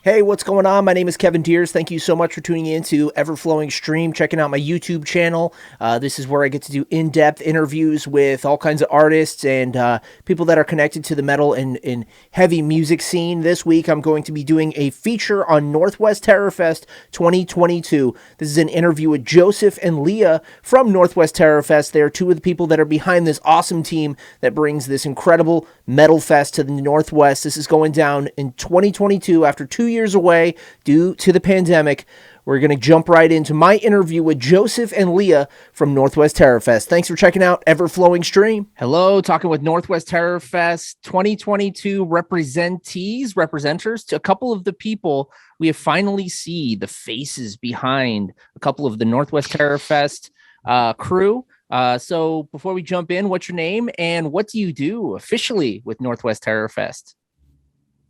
Hey, what's going on? My name is Kevin Deers. Thank you so much for tuning in to Everflowing stream, checking out my YouTube channel. This is where I get to do in-depth interviews with all kinds of artists and people that are connected to the metal and heavy music scene. This week, I'm going to be doing a feature on Northwest Terror Fest 2022. This is an interview with Joseph and Leah from Northwest Terror Fest. They're two of the people that are behind this awesome team that brings this incredible metal fest to the Northwest. This is going down in 2022 after 2 years away due to the pandemic. We're going to jump right into my interview with Joseph and Leah from Northwest Terror Fest. Thanks for checking out Everflowing Stream. Hello, talking with Northwest Terror Fest 2022 representers to a couple of the people we have finally see the faces behind a couple of the Northwest Terror Fest crew. So before we jump in, what's your name and what do you do officially with Northwest Terror Fest?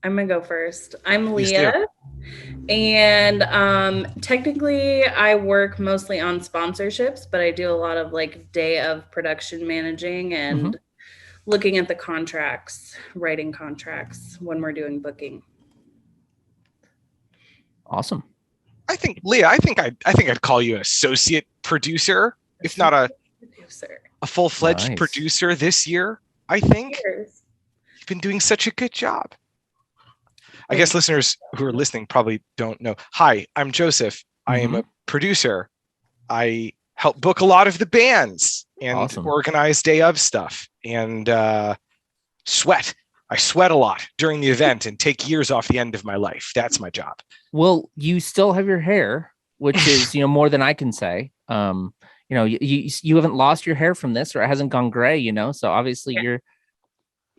I'm gonna go first. I'm Leah, and technically I work mostly on sponsorships, but I do a lot of like day of production managing and looking at the contracts, writing contracts when we're doing booking. Awesome. I think Leah, I'd call you an associate producer, if not a full-fledged producer this year. I think you've been doing such a good job. I guess listeners who are listening probably don't know. Hi, I'm Joseph. I am a producer. I help book a lot of the bands and organize day of stuff and sweat. I sweat a lot during the event and take years off the end of my life. That's my job. Well, you still have your hair, which is, more than I can say. You haven't lost your hair from this, or it hasn't gone gray, so obviously you're,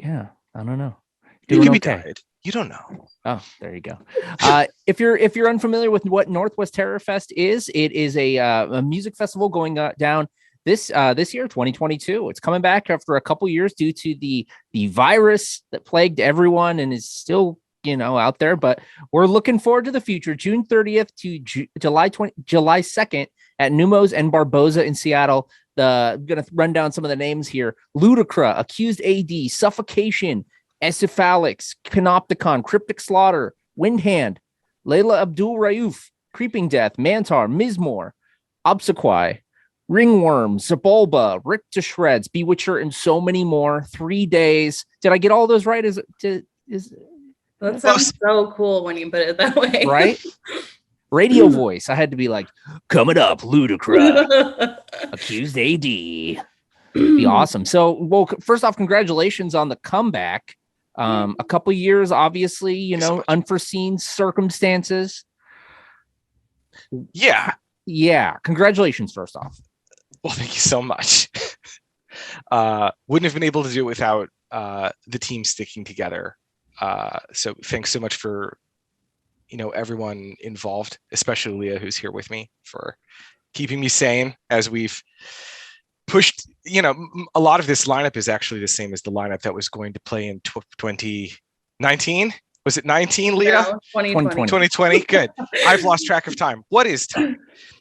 I don't know. You could be dyed. You don't know. Oh, there you go. If you're unfamiliar with what Northwest Terror Fest is, it is a music festival going down this year, 2022. It's coming back after a couple years due to the virus that plagued everyone and is still out there. But we're looking forward to the future. June 30th to July 2nd at Neumos and Barboza in Seattle. I'm gonna run down some of the names here: Ludacra, Accused AD, Suffocation, Esophalix, Panopticon, Cryptic Slaughter, Windhand, Layla Abdul Rauf, Creeping Death, Mantar, Mizmor, Obsequiate, Ringworm, Zabulba, Rick to Shreds, Bewitcher, and so many more. 3 days. Did I get all those right? That sounds so cool when you put it that way. Right? Radio voice. I had to be like, coming up, Ludacra, Accused AD. Be awesome. So, well, first off, congratulations on the comeback. A couple years, obviously, unforeseen circumstances. Yeah. Congratulations, first off. Well, thank you so much. Wouldn't have been able to do it without the team sticking together. So thanks so much for, everyone involved, especially Leah, who's here with me, for keeping me sane as we've pushed. A lot of this lineup is actually the same as the lineup that was going to play in 2019. Was it 19, Leah? No, 2020. 2020. Good. I've lost track of time. What is time?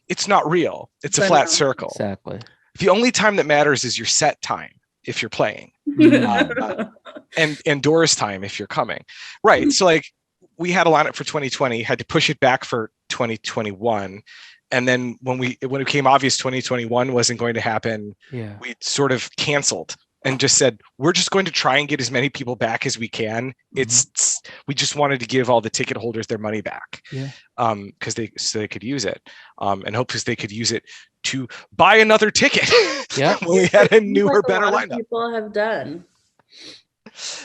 It's not real. It's a flat circle. Exactly. The only time that matters is your set time if you're playing, and Doors time if you're coming. Right. So we had a lineup for 2020, had to push it back for 2021. And then when it became obvious 2021 wasn't going to happen, we sort of canceled and just said, we're just going to try and get as many people back as we can. We just wanted to give all the ticket holders their money back, because they could use it, and hopefully they could use it to buy another ticket. Yeah, when we had a newer, better lineup. People have done.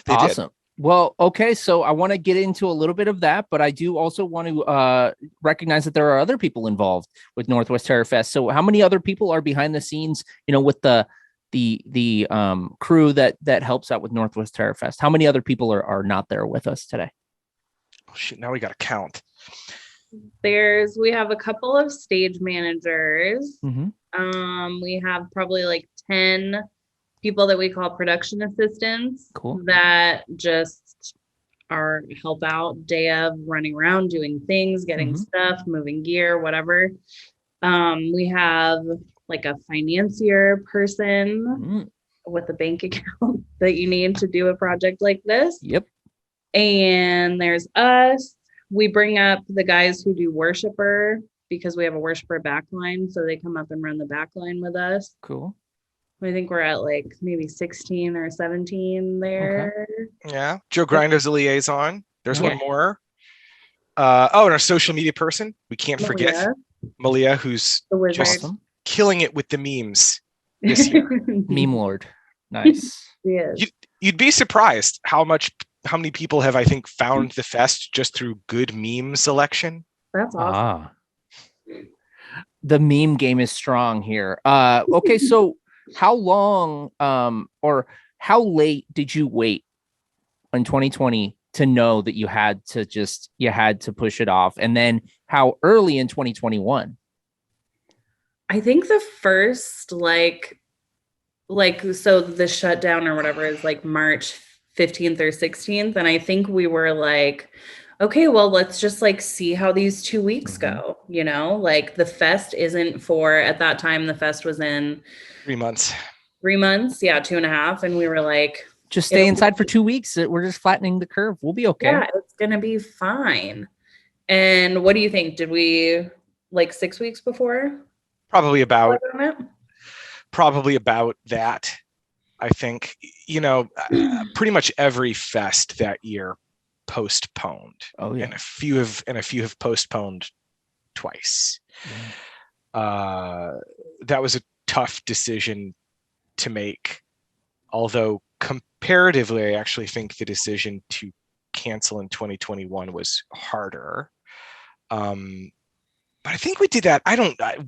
Awesome. Well, okay, so I want to get into a little bit of that, but I do also want to recognize that there are other people involved with Northwest Terror Fest. So how many other people are behind the scenes, with the crew that helps out with Northwest Terror Fest? How many other people are not there with us today? Oh, shit, now we got to count. We have a couple of stage managers. We have probably like 10 people that we call production assistants. Cool. That just help out day of, running around, doing things, getting stuff, moving gear, whatever. We have like a financier person with a bank account that you need to do a project like this. Yep. And there's us. we bring up the guys who do worshiper because we have a worshiper backline. So they come up and run the backline with us. Cool. I think we're at like maybe 16 or 17 there. Okay. Yeah. Joe Grindo's a liaison. There's one more. And our social media person. We can't forget Malia, who's just killing it with the memes this year. Meme lord. Nice. You'd be surprised how many people have, I think, found the fest just through good meme selection. That's awesome. The meme game is strong here. Okay, so how long or how late did you wait in 2020 to know that you had to push it off? And then how early in 2021? I think the first like so the shutdown or whatever is like March 15th or 16th. And I think we were like, okay, well, let's just like see how these 2 weeks go. You know, like the fest isn't at that time, the fest was in 3 months. 3 months. Yeah. 2.5. And we were like, just stay inside for 2 weeks. We're just flattening the curve. We'll be okay. Yeah, it's going to be fine. And what do you think? Did we like 6 weeks before? Probably about that. I think, pretty much every fest that year postponed. Oh yeah. And a few have postponed twice. That was a tough decision to make. Although comparatively, I actually think the decision to cancel in 2021 was harder. But I think we did that.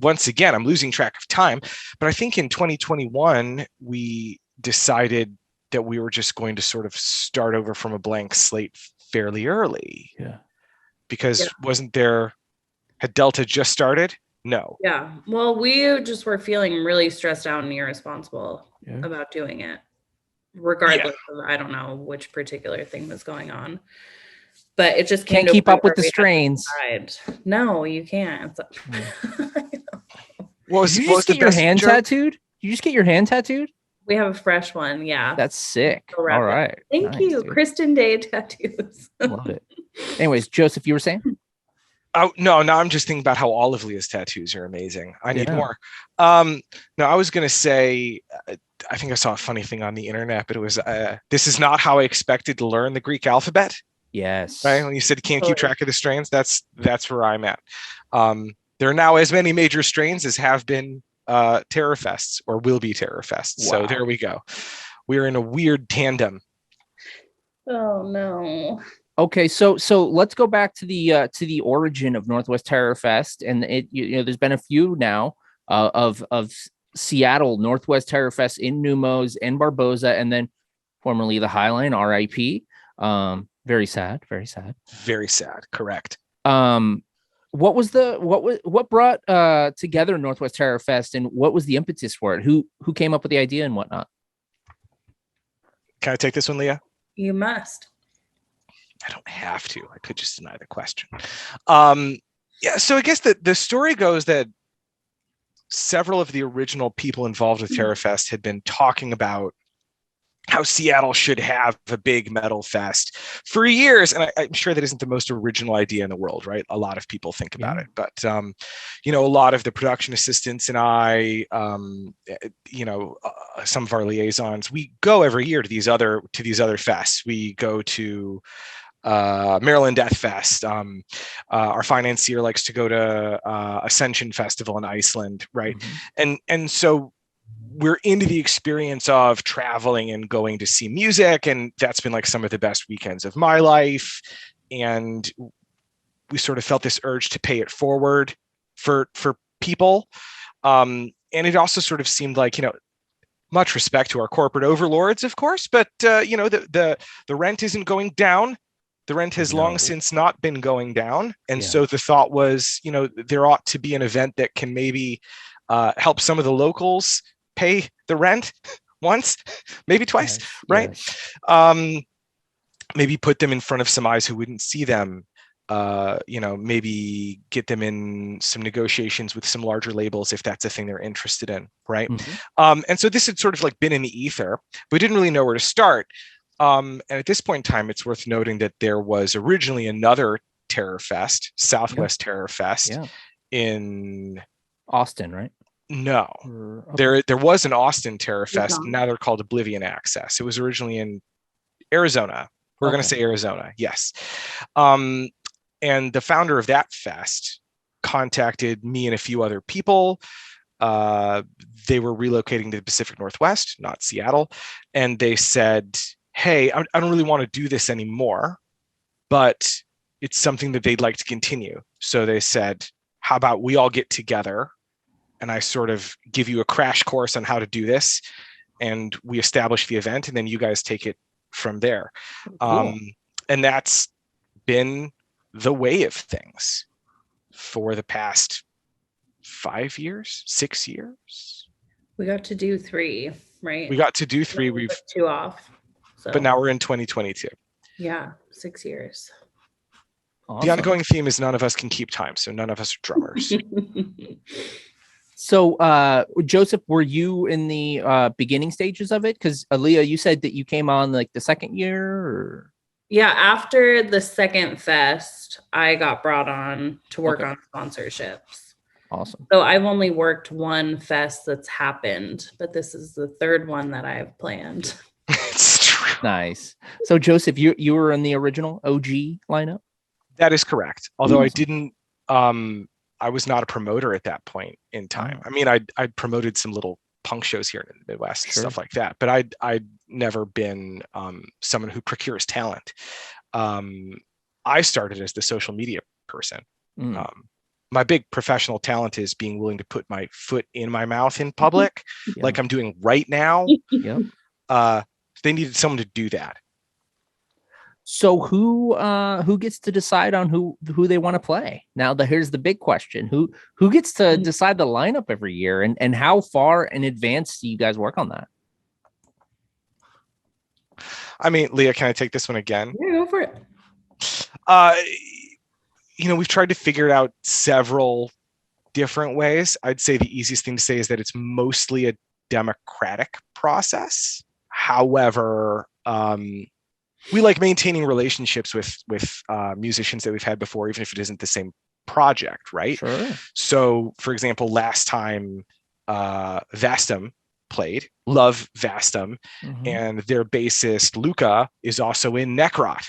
Once again, I'm losing track of time, but I think in 2021, we decided that we were just going to sort of start over from a blank slate fairly early. Yeah. Because had Delta just started? No. Yeah. Well, we just were feeling really stressed out and irresponsible about doing it, regardless of, I don't know which particular thing was going on. But it just can't keep up with the strains. No, you can't. Did you just get your hand tattooed? You just get your hand tattooed? We have a fresh one. Yeah. That's sick. All right. Thank you. Dude. Kristen Day tattoos. Love it. Anyways, Joseph, you were saying? Oh, no, I'm just thinking about how all of Leah's tattoos are amazing. I need more. No, I was going to say, I think I saw a funny thing on the internet, but it was, this is not how I expected to learn the Greek alphabet. Yes. Right. When you said you can't keep track of the strains, that's where I'm at. There are now as many major strains as have been Terror Fests or will be Terror Fests. Wow. So there we go. We're in a weird tandem. Oh no. Okay, so let's go back to the origin of Northwest Terror Fest, and there's been a few now of Seattle Northwest Terror Fest in Neumos and Barboza, and then formerly the Highline, RIP. Very sad, very sad. Very sad, correct. What brought together Northwest Terror Fest, and what was the impetus for it? Who came up with the idea and whatnot? Can I take this one, Leah? You must. I don't have to. I could just deny the question. So I guess the story goes that several of the original people involved with Terror Fest had been talking about how Seattle should have a big metal fest for years. And I'm sure that isn't the most original idea in the world, right? A lot of people think about it, but, a lot of the production assistants and I, some of our liaisons, we go every year to these other fests. We go to Maryland Death Fest. Our financier likes to go to Ascension Festival in Iceland, right? Mm-hmm. And so we're into the experience of traveling and going to see music, and that's been like some of the best weekends of my life. And we sort of felt this urge to pay it forward for people. And it also sort of seemed like, much respect to our corporate overlords, of course, but the rent isn't going down. The rent has long since not been going down. And so the thought was, there ought to be an event that can maybe help some of the locals pay the rent once, maybe twice, right? Yes. Maybe put them in front of some eyes who wouldn't see them, maybe get them in some negotiations with some larger labels if that's a thing they're interested in, right? Mm-hmm. And so this had sort of like been in the ether. We didn't really know where to start. And at this point in time, it's worth noting that there was originally another Terror Fest, Southwest Terror Fest in Austin, right? No, there was an Austin Terror Fest. Now they're called Oblivion Access. It was originally in Arizona. We're going to say Arizona. Yes. And the founder of that fest contacted me and a few other people. They were relocating to the Pacific Northwest, not Seattle. And they said, hey, I don't really want to do this anymore, but it's something that they'd like to continue. So they said, how about we all get together and I sort of give you a crash course on how to do this, and we establish the event, and then you guys take it from there. Cool. And that's been the way of things for the past 5 years, 6 years. We got to do 3, right? We got to do 3. We've 2 off. So. But now we're in 2022. Yeah, 6 years. Awesome. The ongoing theme is none of us can keep time, so none of us are drummers. So, Joseph, were you in the beginning stages of it? Because Leah, you said that you came on like the second year, or? Yeah, after the second fest, I got brought on to work on sponsorships. Awesome. So I've only worked 1 fest that's happened, but this is the 3rd one that I've planned. It's true. Nice. So, Joseph, you were in the original OG lineup? That is correct. Although I didn't. I was not a promoter at that point in time. I mean, I'd promoted some little punk shows here in the Midwest and stuff like that, but I'd never been someone who procures talent. I started as the social media person. My big professional talent is being willing to put my foot in my mouth in public, like I'm doing right now. They needed someone to do that. So who gets to decide on who they want to play? Now here's the big question. Who gets to decide the lineup every year, and how far in advance do you guys work on that? I mean, Leah, can I take this one again? Yeah, go for it. We've tried to figure it out several different ways. I'd say the easiest thing to say is that it's mostly a democratic process. However, we like maintaining relationships with musicians that we've had before, even if it isn't the same project, right? Sure. So, for example, last time Vastum played, love Vastum, and their bassist Luca is also in Necrot,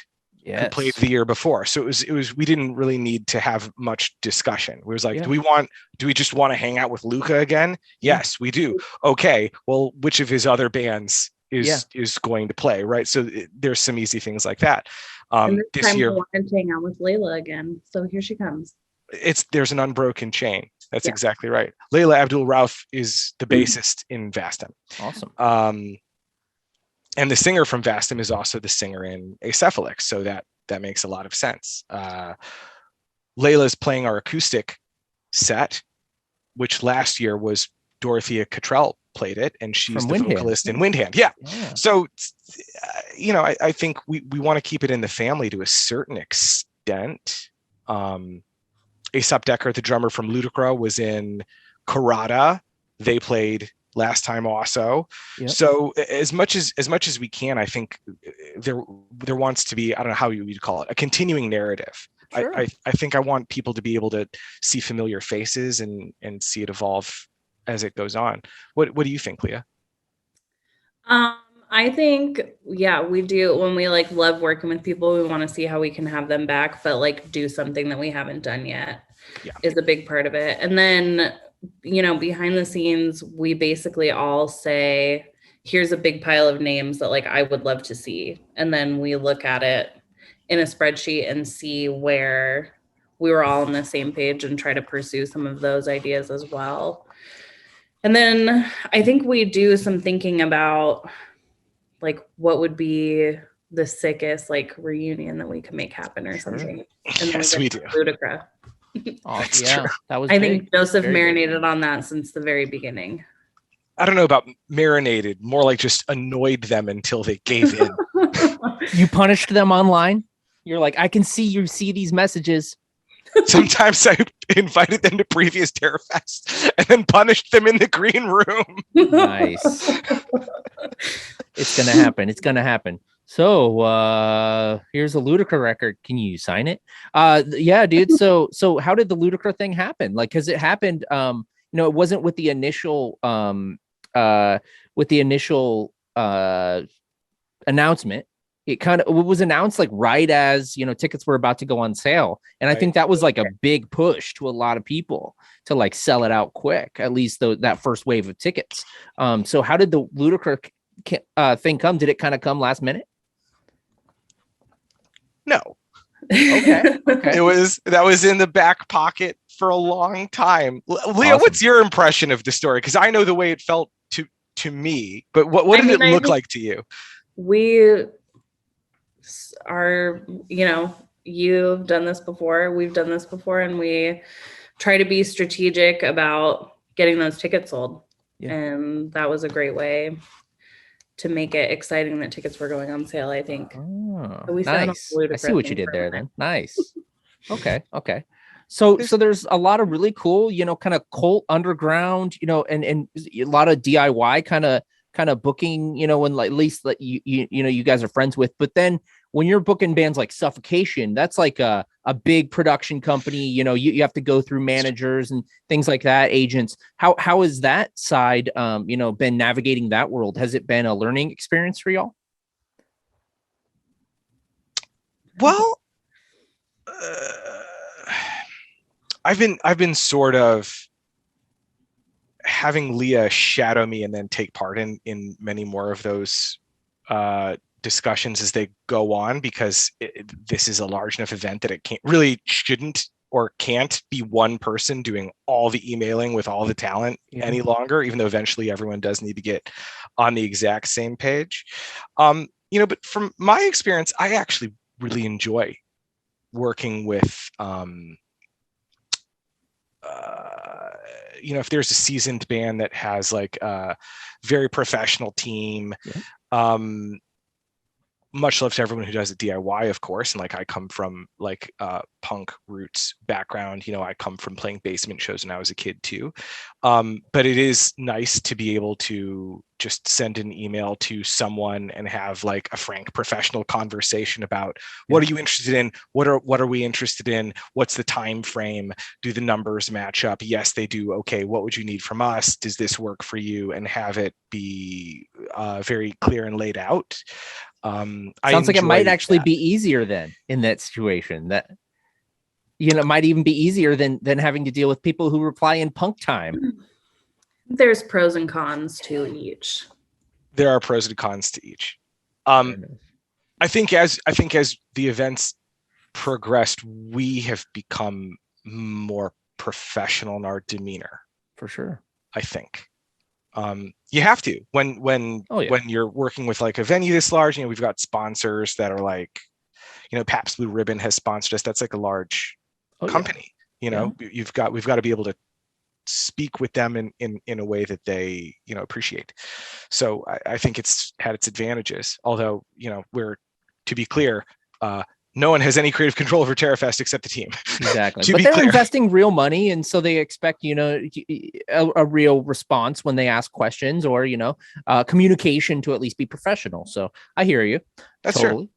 who played the year before. So it was we didn't really need to have much discussion. It was like, do we just want to hang out with Luca again? Yes, we do. Okay, well, which of his other bands is going to play, right? So there's some easy things like that. This year, we're going to hang out with Leah again. So here she comes. There's an unbroken chain. That's exactly right. Leila Abdul Rauf is the bassist in Vastum. Awesome. And the singer from Vastum is also the singer in Acephalix. So that makes a lot of sense. Layla's playing our acoustic set, which last year was Dorothea Cottrell played it, and she's the vocalist in Windhand. Yeah. So, I think we want to keep it in the family to a certain extent. Aesop Decker, the drummer from Ludicra, was in Karada. They played last time also. So as much as we can, I think there wants to be, I don't know how you'd call it, a continuing narrative. Sure. I think I want people to be able to see familiar faces and see it evolve as it goes on. What do you think, Leah? I think, we do. When we love working with people, we want to see how we can have them back, but do something that we haven't done yet is a big part of it. And then, behind the scenes, we basically all say, here's a big pile of names that I would love to see. And then we look at it in a spreadsheet and see where we were all on the same page and try to pursue some of those ideas as well. And then I think we do some thinking about what would be the sickest reunion that we could make happen or something. And yes, we do. Ludicra. That was. I think Joseph marinated on that since the very beginning. I don't know about marinated, more like just annoyed them until they gave in. You punished them online? You're like, I can see you see these messages. Sometimes I invited them to previous Terror Fest and then punished them in the green room. Nice. It's going to happen. So here's a Ludacris record. Can you sign it? Yeah, dude. So how did the Ludacris thing happen? Like, because it happened, it wasn't with the initial announcement. It was announced like right as tickets were about to go on sale, and I think that was like a big push to a lot of people to like sell it out quick, at least that first wave of tickets. So how did the Ludacris thing come? Did it kind of come last minute? No. Okay. That was in the back pocket for a long time. Leah, awesome. What's your impression of the story? Because I know the way it felt to me, but what did it look like to you? We are, you've done this before, we've done this before, and we try to be strategic about getting those tickets sold. Yeah. And that was a great way to make it exciting that tickets were going on sale, I think. Oh, so nice. I see what you did there then. Nice. Okay. So there's a lot of really cool, kind of cult underground, and a lot of DIY kind of booking, when like, at least that you guys are friends with. But then when you're booking bands like Suffocation, that's like a big production company. You have to go through managers and things like that, agents. How has that side, been navigating that world? Has it been a learning experience for y'all? Well, I've been sort of having Leah shadow me and then take part in many more of those discussions as they go on, because this is a large enough event that it shouldn't or can't be one person doing all the emailing with all the talent any longer, even though eventually everyone does need to get on the exact same page. But from my experience, I actually really enjoy working with if there's a seasoned band that has like a very professional team, much love to everyone who does it DIY, of course. And like, I come from like punk roots background, I come from playing basement shows when I was a kid too. But it is nice to be able to just send an email to someone and have like a frank professional conversation about what are you interested in? What are we interested in? What's the time frame? Do the numbers match up? Yes, they do. Okay, what would you need from us? Does this work for you? And have it be very clear and laid out. Sounds like it might actually be easier then in that situation. That might even be easier than having to deal with people who reply in punk time. There's pros and cons to each. There are pros and cons to each. I think as the events progressed, we have become more professional in our demeanor. For sure. I think. You have to when you're working with like a venue this large. We've got sponsors that are like, Pabst Blue Ribbon has sponsored us. That's like a large company. We've got to be able to speak with them in a way that they appreciate. So I think it's had its advantages. Although we're, to be clear, no one has any creative control over TerraFest except the team. Exactly. But they're investing real money, and so they expect, a real response when they ask questions, or, communication to at least be professional. So I hear you. That's totally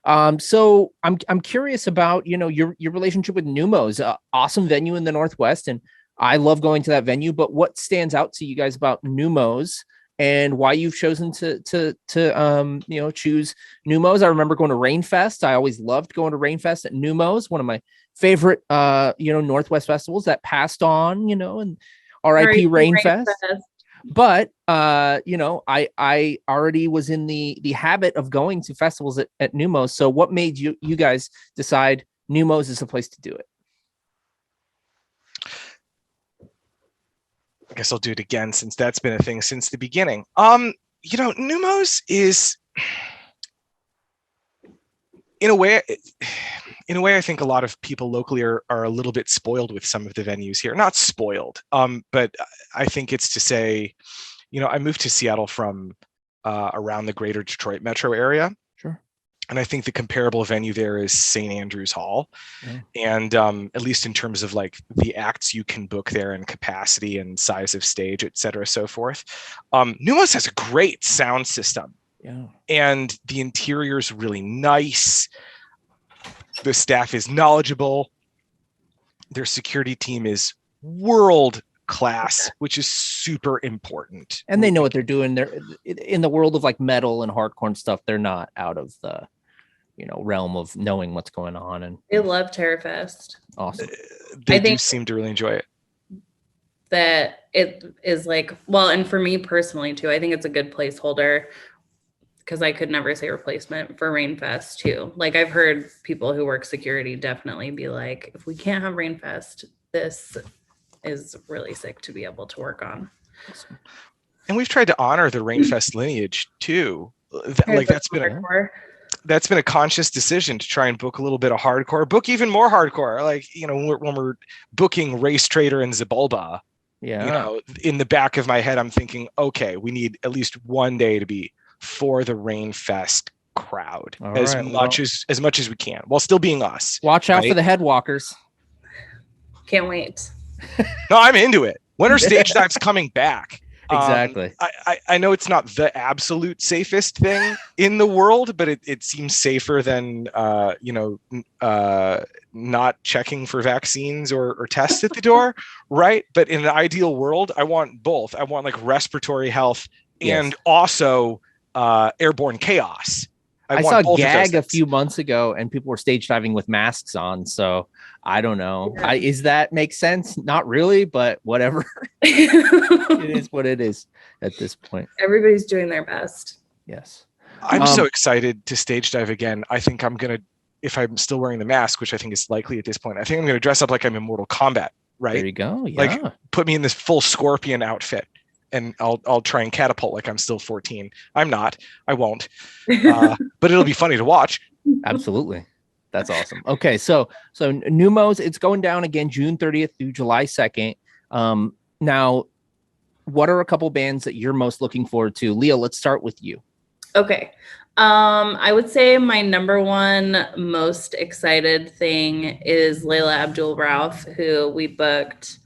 true. So I'm curious about, your relationship with Neumos, awesome venue in the Northwest. And I love going to that venue, but what stands out to you guys about Neumos? And why you've chosen to choose Neumos. I remember going to Rainfest. I always loved going to Rainfest at Neumos, one of my favorite Northwest festivals that passed on, and RIP Rainfest. But I already was in the habit of going to festivals at Neumos. So what made you guys decide Neumos is the place to do it? I guess I'll do it again, since that's been a thing since the beginning. Neumos is, in a way, I think a lot of people locally are a little bit spoiled with some of the venues here. Not spoiled, but I think it's to say, I moved to Seattle from around the greater Detroit metro area. Sure. And I think the comparable venue there is St. Andrews Hall. Yeah. And at least in terms of like the acts you can book there and capacity and size of stage, et cetera, so forth. Neumos has a great sound system. Yeah. And the interior is really nice. The staff is knowledgeable. Their security team is world class, which is super important. And they know what they're doing. They're in the world of like metal and hardcore and stuff. They're not out of the, realm of knowing what's going on. And they love Terrorfest. Awesome. They do seem to really enjoy it. That it is like, well, and for me personally too, I think it's a good placeholder because I could never say replacement for Rainfest too. Like I've heard people who work security definitely be like, if we can't have Rainfest, this is really sick to be able to work on. And we've tried to honor the Rainfest lineage too. That's been a conscious decision to try and book a little bit of hardcore, book even more hardcore. Like, when we're booking Race Trader and Zabulba, in the back of my head, I'm thinking, okay, we need at least one day to be for the Rainfest crowd as much as we can while still being us. Watch out for the headwalkers. Can't wait. No, I'm into it. When are stage dives coming back? Exactly. I know it's not the absolute safest thing in the world, but it seems safer than not checking for vaccines or tests at the door, right? But in an ideal world, I want both. I want like respiratory health and also airborne chaos. I saw Gag a few months ago, and people were stage diving with masks on. So I don't know. Is that make sense? Not really, but whatever. It is what it is at this point. Everybody's doing their best. Yes. I'm so excited to stage dive again. I think I'm going to, if I'm still wearing the mask, which I think is likely at this point, I think I'm going to dress up like I'm in Mortal Kombat, right? There you go. Yeah. Like put me in this full Scorpion outfit. And I'll try and catapult like I'm still 14. I'm not. I won't. But it'll be funny to watch. Absolutely. That's awesome. Okay, so Neumos, it's going down again June 30th through July 2nd. Now, what are a couple bands that you're most looking forward to? Leah, let's start with you. Okay. I would say my number one most excited thing is Layla Abdul Rauf, who we booked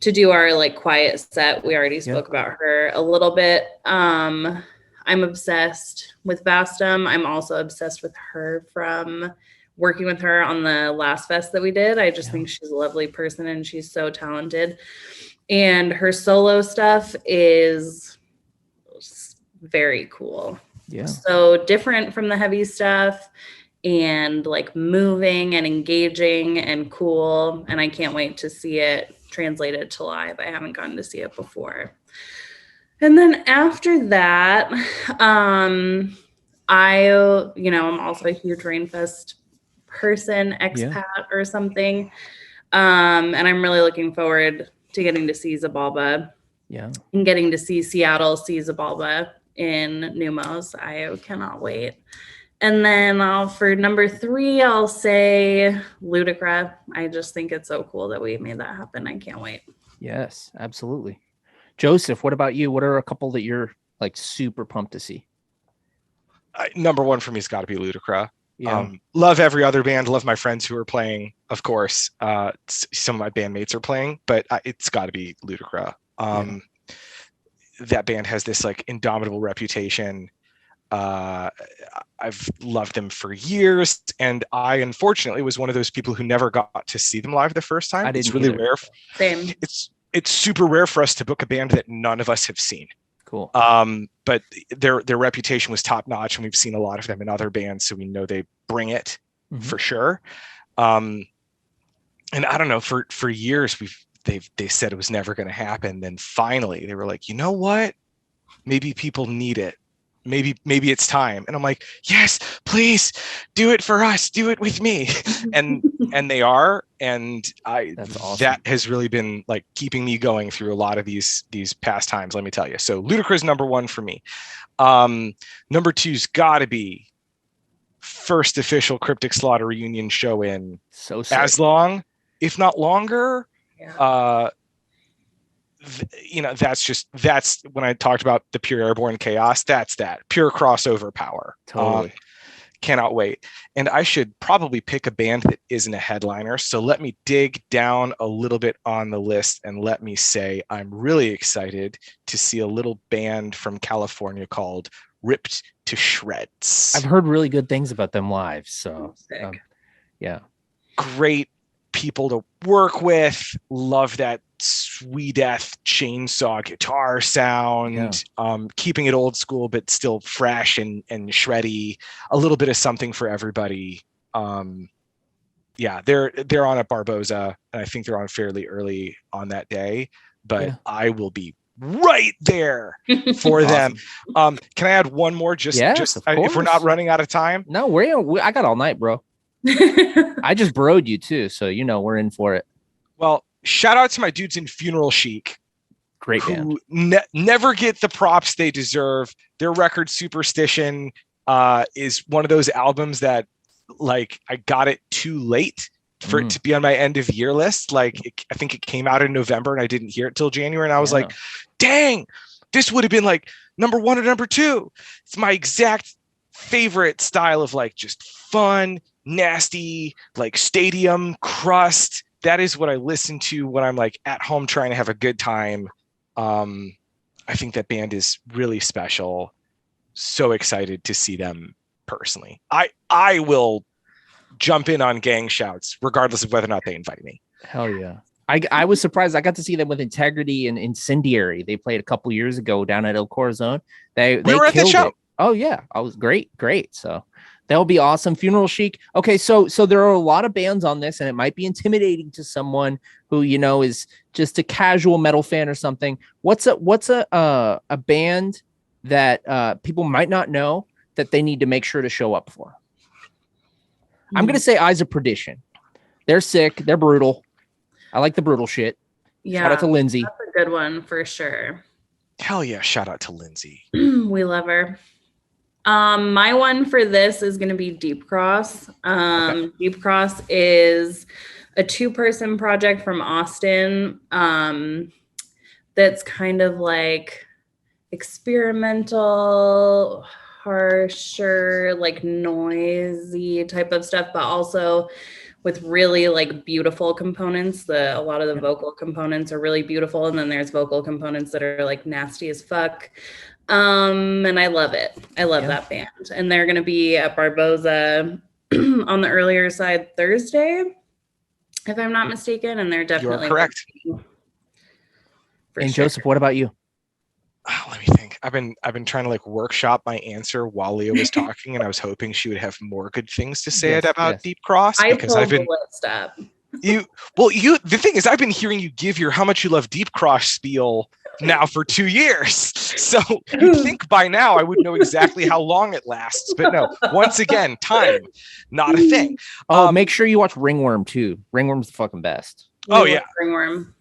to do our like quiet set. We already spoke about her a little bit. I'm obsessed with Vastum. I'm also obsessed with her from working with her on the last fest that we did. I just think she's a lovely person and she's so talented. And her solo stuff is very cool. Yeah. So different from the heavy stuff and like moving and engaging and cool. And I can't wait to see it translated to live. I haven't gotten to see it before. And then after that, I'm also a huge Rainfest person, expat or something. And I'm really looking forward to getting to see Zabalba. Yeah. And getting to see Seattle see Zabalba in Neumos. I cannot wait. And then for number 3, I'll say Ludicra. I just think it's so cool that we made that happen. I can't wait. Yes, absolutely. Joseph, what about you? What are a couple that you're like super pumped to see? Number 1 for me has got to be Ludicra. Yeah. Love every other band. Love my friends who are playing, of course. Some of my bandmates are playing, but it's got to be Ludicra. That band has this like indomitable reputation. I've loved them for years, and I unfortunately was one of those people who never got to see them live the first time. It's really rare. Same. It's super rare for us to book a band that none of us have seen. Cool. But their reputation was top notch, and we've seen a lot of them in other bands, so we know they bring it for sure. And I don't know, for years they said it was never going to happen. Then finally they were like, you know what? Maybe people need it. Maybe it's time. And I'm like, yes, please do it for us. Do it with me. and they are. And That's awesome. That has really been like keeping me going through a lot of these past times, let me tell you. So Ludicrous is number 1 for me. Number 2's gotta be first official Cryptic Slaughter reunion show in as long, if not longer. Yeah. That's when I talked about the pure airborne chaos. That's that pure crossover power. Totally. Cannot wait. And I should probably pick a band that isn't a headliner. So let me dig down a little bit on the list and let me say I'm really excited to see a little band from California called ripped to shreds. I've heard really good things about them live. So yeah. Great people to work with. Love that sweet death chainsaw guitar sound. Keeping it old school but still fresh and shreddy. A little bit of something for everybody. They're on at Barboza, and I think they're on fairly early on that day, but I will be right there for them. Can I add one more just if we're not running out of time? No, I got all night, bro. I just broed you too, so we're in for it. Well, shout out to my dudes in Funeral Chic. Great band. Who never get the props they deserve. Their record Superstition is one of those albums that like I got it too late for it to be on my end of year list. Like I think it came out in November and I didn't hear it till January, and I was like, dang, this would have been like number 1 or number 2. It's my exact favorite style of like just fun, nasty, like stadium crust. That is what I listen to when I'm like at home trying to have a good time. I think that band is really special. So excited to see them personally. I will jump in on gang shouts regardless of whether or not they invite me. Hell yeah. I was surprised. I got to see them with Integrity and Incendiary. They played a couple years ago down at El Corazon. They were at the show. It. Oh yeah, I was great. So that'll be awesome. Funeral Chic. Okay, so there are a lot of bands on this, and it might be intimidating to someone who is just a casual metal fan or something. What's a band that people might not know that they need to make sure to show up for? I'm gonna say Eyes of Perdition. They're sick. They're brutal. I like the brutal shit. Yeah, shout out to Lindsay. That's a good one for sure. Hell yeah! Shout out to Lindsay. We love her. My one for this is going to be Deep Cross. Deep Cross is a 2-person project from Austin. That's kind of like experimental, harsher, like noisy type of stuff, but also with really like beautiful components. A lot of the vocal components are really beautiful, and then there's vocal components that are like nasty as fuck. And I love it. I love that band. And they're going to be at Barboza on the earlier side Thursday, if I'm not mistaken. And they're definitely correct. And sure. Joseph, what about you? Let me think. I've been trying to like workshop my answer while Leah was talking, and I was hoping she would have more good things to say about Deep Cross. Because I've been the list up. The thing is, I've been hearing you give your how much you love Deep Cross spiel now for 2 years. So you'd think by now I would know exactly how long it lasts. But no, once again, time, not a thing. Make sure you watch Ringworm too. Ringworm's the fucking best. Ringworm.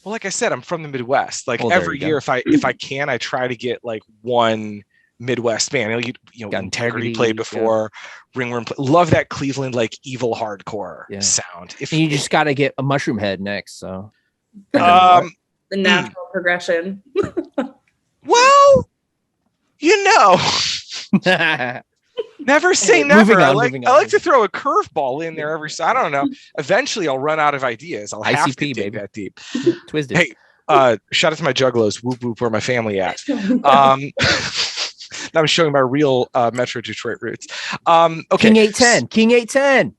Well, like I said, I'm from the Midwest. Like every year, if I can, I try to get like one Midwest band. Integrity played before. Ringworm. Love that Cleveland like evil hardcore sound. And you just got to get a Mushroom Head next. So the natural progression. Well, never say never. I like to throw a curveball in there I don't know. Eventually, I'll run out of ideas. I'll have to dig that deep. Twisted. Hey, shout out to my Juggalos. Whoop whoop, where my family at? I'm showing my real Metro Detroit roots. Okay. King 810.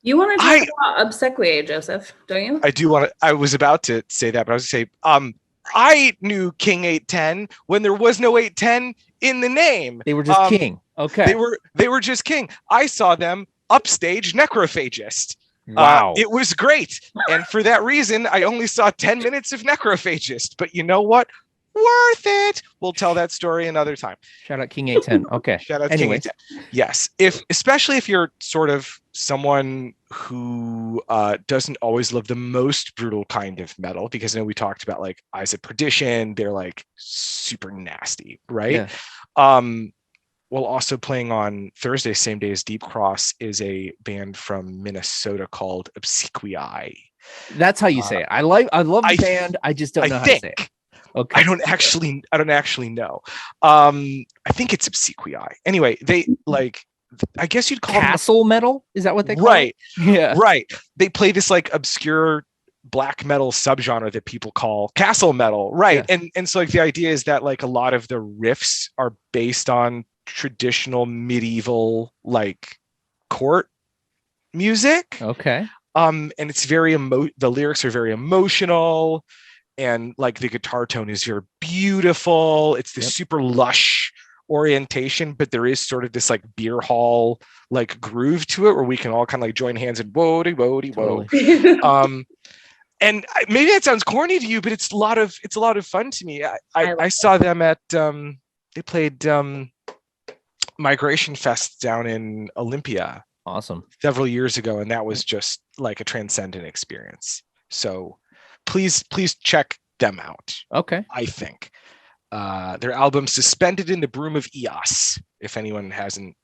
You want to talk about Obsequiate, Joseph, don't you? I do want to. I was about to say that, but I was going to say, I knew King 810 when there was no 810 in the name. They were just King. Okay. They were just King. I saw them upstage Necrophagist. Wow. It was great. And for that reason, I only saw 10 minutes of Necrophagist. But you know what? Worth it. We'll tell that story another time. Shout out King 810. Okay. Shout out King 810. Yes. Especially if you're sort of someone who doesn't always love the most brutal kind of metal, because I know we talked about like Eyes of Perdition. They're like super nasty, right? Yeah. Well, also playing on Thursday, same day as Deep Cross, is a band from Minnesota called Obsequiate. That's how you say it. I love the band. I just don't know how to say it. Okay. I don't actually know. I think it's Obsequiate. Anyway, they like, I guess you'd call Castle metal. Is that what they call it? Yeah. Right. They play this like obscure black metal subgenre that people call castle metal. Right. Yeah. And so like the idea is that like a lot of the riffs are based on traditional medieval like court music. Okay. And it's very the lyrics are very emotional, and like the guitar tone is very beautiful. It's this super lush orientation, but there is sort of this like beer hall like groove to it where we can all kind of like join hands and whoa whoa. And maybe that sounds corny to you, but it's a lot of fun to me. I saw them at they played Migration Fest down in Olympia. Awesome. Several years ago, and that was just like a transcendent experience. So please check them out. Okay. I think their album Suspended in the Broom of Eos, if anyone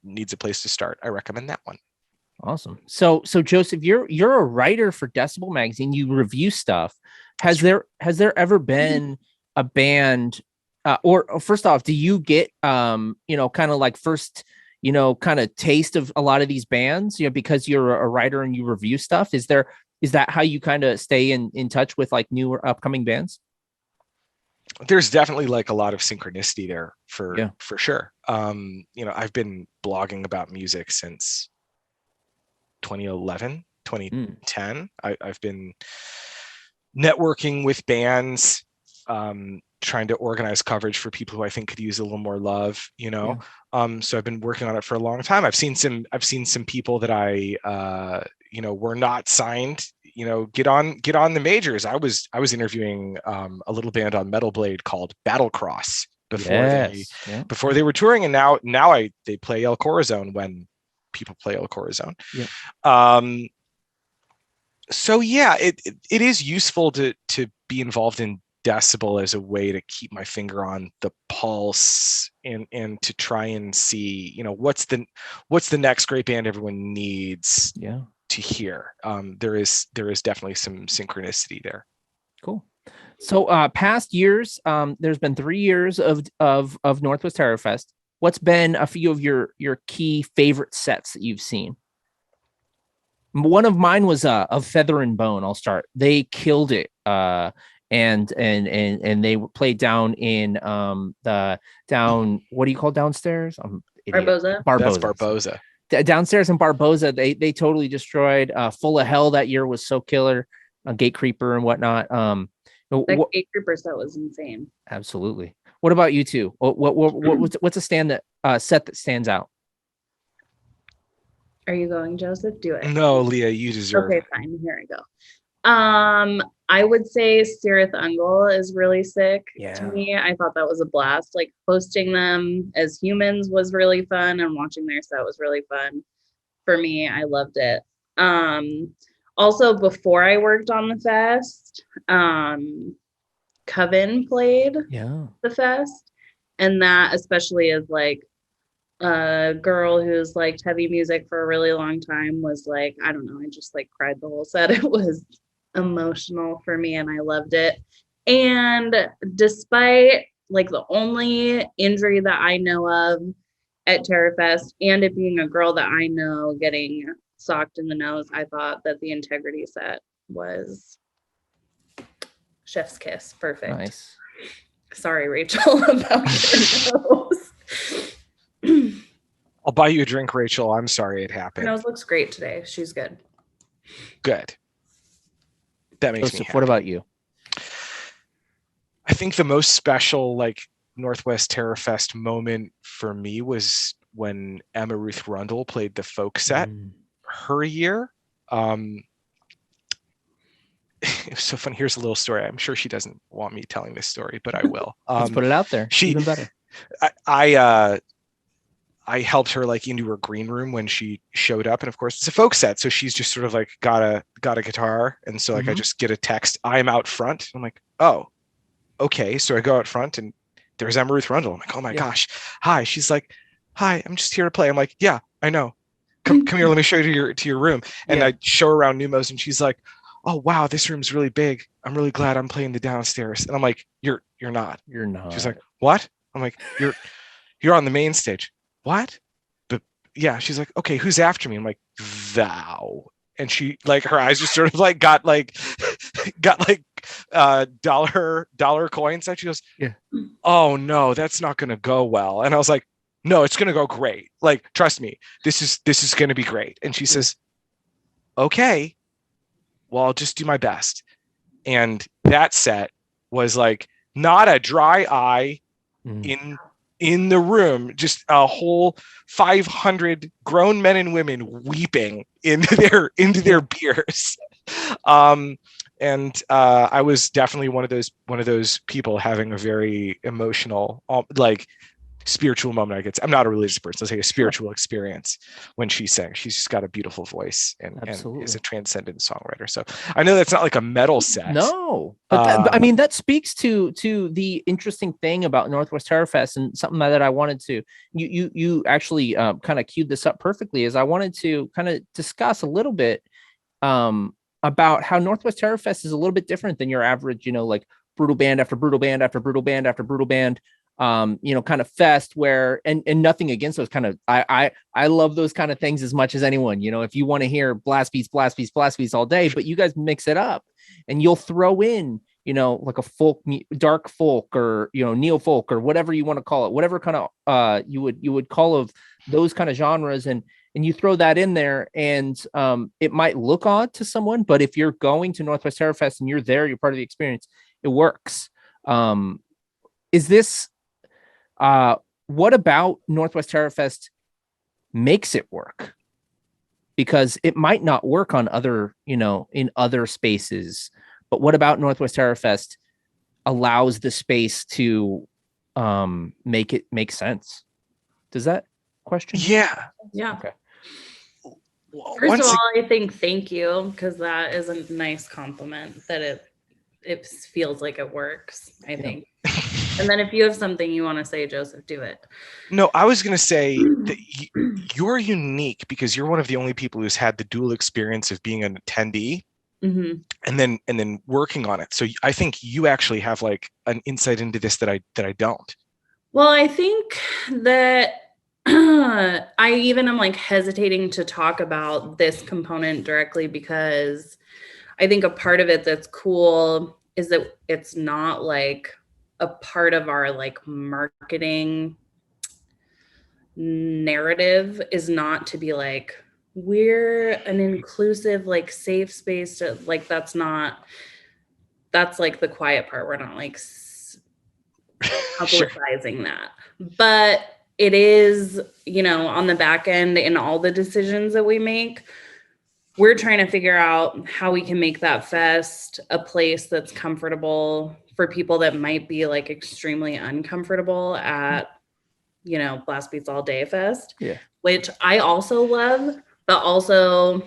needs a place to start, I recommend that one. Awesome. So Joseph, you're a writer for Decibel Magazine. You review stuff. Has there ever been a band or first off, do you get kind of like first kind of taste of a lot of these bands, because you're a writer and you review stuff? Is that how you kind of stay in touch with like new or upcoming bands? There's definitely like a lot of synchronicity there for sure. I've been blogging about music since 2011, 2010. I've been networking with bands, trying to organize coverage for people who I think could use a little more love, so I've been working on it for a long time. I've seen some people that I were not signed, get on the majors. I was interviewing a little band on Metal Blade called Battlecross before they were touring, and now they play El Corazon when people play El Corazon. So yeah, it is useful to be involved in Decibel as a way to keep my finger on the pulse and to try and see, what's the next great band everyone needs to hear. There is definitely some synchronicity there. Cool. So past years, there's been 3 years of Northwest Terror Fest. What's been a few of your key favorite sets that you've seen? One of mine was of Feather and Bone. I'll start. They killed it. And they played down in what do you call downstairs? Barboza. That's Barboza. Downstairs in Barboza, they totally destroyed. Full of Hell that year was so killer. Gate Creeper and whatnot. That Gate Creeper set was insane. Absolutely. What about you two? What's a set that stands out? Are you going, Joseph? Do it. No, Leah, you deserve. Okay, fine. Here I go. I would say Sarahthundel is really sick to me. I thought that was a blast. Like hosting them as humans was really fun, and watching their set was really fun. For me, I loved it. Also, before I worked on the fest, Coven played the fest, and that especially as like a girl who's liked heavy music for a really long time was like, I don't know, I just like cried the whole set. It was emotional for me and I loved it. And despite like the only injury that I know of at Terrorfest and it being a girl that I know getting socked in the nose, I thought that the Integrity set was chef's kiss. Perfect. Nice. Sorry, Rachel, about your nose. I'll buy you a drink, Rachel. I'm sorry it happened. Her nose looks great today. She's good. Good. That makes me happy. What about you? I think the most special like Northwest Terror Fest moment for me was when Emma Ruth Rundle played the folk set her year. It was so fun. Here's a little story. I'm sure she doesn't want me telling this story, but I will. Let's put it out there. Even better. I helped her like into her green room when she showed up, and of course it's a folk set, so she's just sort of like got a guitar, and so like I just get a text, I'm out front. I'm like, oh, okay. So I go out front, and there's Emma Ruth Rundle. I'm like, oh my gosh, hi. She's like, hi, I'm just here to play. I'm like, yeah, I know. Come here, let me show you to your room. And I show her around Neumos, and she's like, oh wow, this room's really big. I'm really glad I'm playing the downstairs. And I'm like, you're not. You're not. She's like, what? I'm like, you're on the main stage. What? But yeah, she's like, okay, who's after me? I'm like, thou. And she like her eyes just sort of like got dollar coins. And she goes, oh no, that's not gonna go well. And I was like, no, it's going to go great. Like, trust me, this is going to be great. And she says, okay, well, I'll just do my best. And that set was like not a dry eye in the room, just a whole 500 grown men and women weeping into their beers. And I was definitely one of those people having a very emotional, like, spiritual moment. I'm not a religious person. Let's say a spiritual experience when she sang. She's just got a beautiful voice and is a transcendent songwriter. So I know that's not like a metal set. No, but I mean, that speaks to the interesting thing about Northwest Terrorfest, and something that I wanted to, you actually kind of queued this up perfectly, is I wanted to kind of discuss a little bit about how Northwest Terrorfest is a little bit different than your average, like brutal band after brutal band after brutal band after brutal band, kind of fest where, and nothing against those kind of, I love those kind of things as much as anyone, if you want to hear blast beats all day, but you guys mix it up and you'll throw in, like a folk, dark folk, or, neo folk, or whatever you want to call it, whatever kind of, you would call of those kind of genres. And you throw that in there, and it might look odd to someone, but if you're going to Northwest Terrorfest and you're there, you're part of the experience, it works. Is this, what about Northwest Terrorfest makes it work? Because it might not work on other, in other spaces, but what about Northwest Terrorfest allows the space to make it make sense? Does that question? Yeah. Okay. First of all, I think thank you, because that is a nice compliment that it feels like it works, I think. And then if you have something you want to say, Joseph, do it. No, I was going to say that you're unique because you're one of the only people who's had the dual experience of being an attendee and then working on it. So I think you actually have like an insight into this that I don't. Well, I think that I even am like hesitating to talk about this component directly, because I think a part of it that's cool is that it's not like a part of our like marketing narrative is not to be like, we're an inclusive, like, safe space to, like, that's like the quiet part. We're not like publicizing that, but it is, on the back end in all the decisions that we make, we're trying to figure out how we can make that fest a place that's comfortable for people that might be like extremely uncomfortable at, Blast Beats All Day Fest, which I also love, but also,